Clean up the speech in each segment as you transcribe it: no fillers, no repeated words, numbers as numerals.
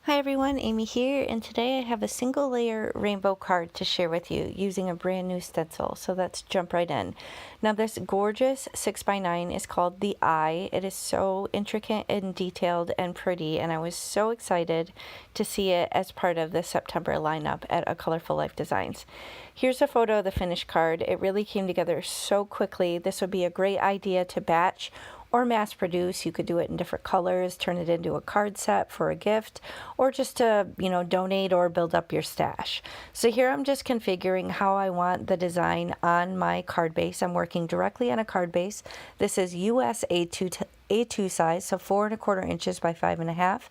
Hi everyone, Amy here, and today I have a single layer rainbow card to share with you using a brand new stencil. So let's jump right in. Now this gorgeous 6x9 is called the Eye. It is so intricate and detailed and pretty, and I was so excited to see it as part of the September lineup at A Colorful Life Designs. Here's a photo of the finished card. It really came together so quickly. This would be a great idea to batch or mass produce. You could do it in different colors, turn it into a card set for a gift, or just to, donate or build up your stash. So here I'm just configuring how I want the design on my card base. I'm working directly on a card base. This is US A2 size, so 4¼ inches by 5½,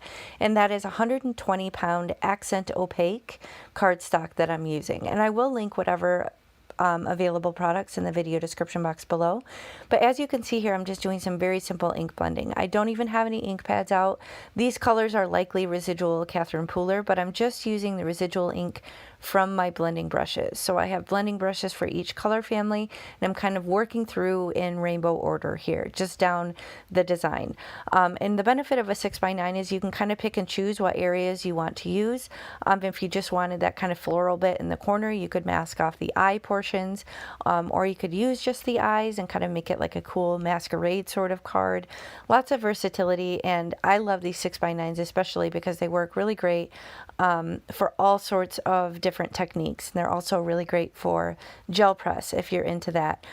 and that is 120-pound accent opaque cardstock that I'm using. And I will link whatever available products in the video description box below. But as you can see here, I'm just doing some very simple ink blending. I don't even have any ink pads out. These colors are likely residual Catherine Pooler, but I'm just using the residual ink from my blending brushes. So I have blending brushes for each color family, and I'm kind of working through in rainbow order here, just down the design. And the benefit of a 6x9 is you can kind of pick and choose what areas you want to use. If you just wanted that kind of floral bit in the corner, you could mask off the eye portions, or you could use just the eyes and kind of make it like a cool masquerade sort of card. Lots of versatility, and I love these 6x9s especially because they work really great for all sorts of different techniques. And they're also really great for gel press if you're into that.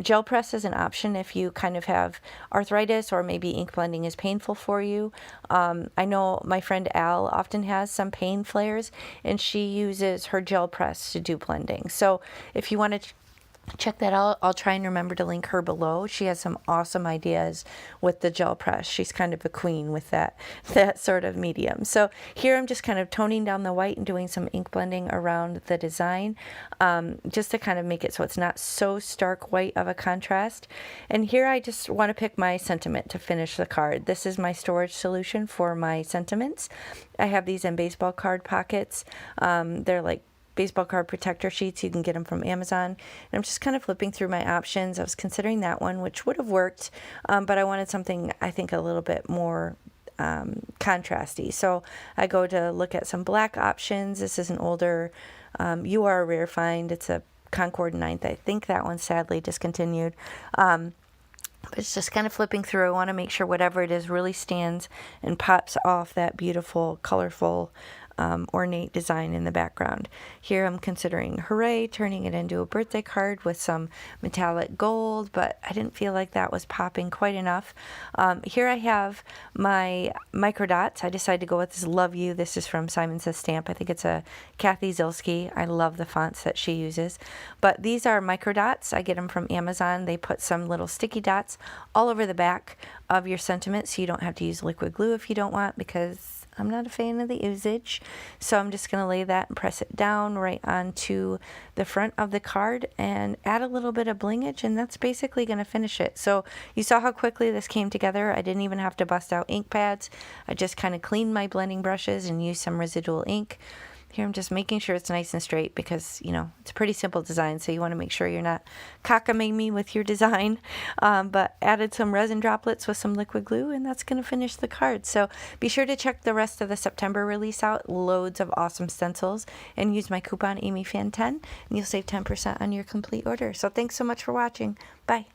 Gel press is an option if you kind of have arthritis or maybe ink blending is painful for you. I know my friend Al often has some pain flares, and she uses her gel press to do blending. So if you want to check that out, I'll try and remember to link her below. She has some awesome ideas with the gel press. She's kind of a queen with that sort of medium. So here I'm just kind of toning down the white and doing some ink blending around the design, just to kind of make it so it's not so stark white of a contrast. And here I just want to pick my sentiment to finish the card. This is my storage solution for my sentiments. I have these in baseball card pockets. They're like baseball card protector sheets. You can get them from Amazon. And I'm just kind of flipping through my options. I was considering that one, which would have worked, but I wanted something I think a little bit more contrasty. So I go to look at some black options. This is an older You Are a Rare Find. It's a Concord 9th. I think that one's sadly discontinued. But it's just kind of flipping through. I want to make sure whatever it is really stands and pops off that beautiful, colorful, ornate design in the background. Here I'm considering Hooray, turning it into a birthday card with some metallic gold, but I didn't feel like that was popping quite enough. Here I have my micro dots. I decided to go with this Love You. This is from Simon Says Stamp. I think it's a Kathy Zilski. I love the fonts that she uses. But these are micro dots. I get them from Amazon. They put some little sticky dots all over the back of your sentiment, so you don't have to use liquid glue if you don't want, because I'm not a fan of the usage. So I'm just going to lay that and press it down right onto the front of the card and add a little bit of blingage, and that's basically going to finish it. So you saw how quickly this came together. I didn't even have to bust out ink pads. I just kind of cleaned my blending brushes and used some residual ink. Here I'm just making sure it's nice and straight because, it's a pretty simple design, so you want to make sure you're not cockamamie me with your design. But added some resin droplets with some liquid glue, and that's going to finish the card. So be sure to check the rest of the September release out. Loads of awesome stencils, and use my coupon AmyFan10, and you'll save 10% on your complete order. So thanks so much for watching. Bye.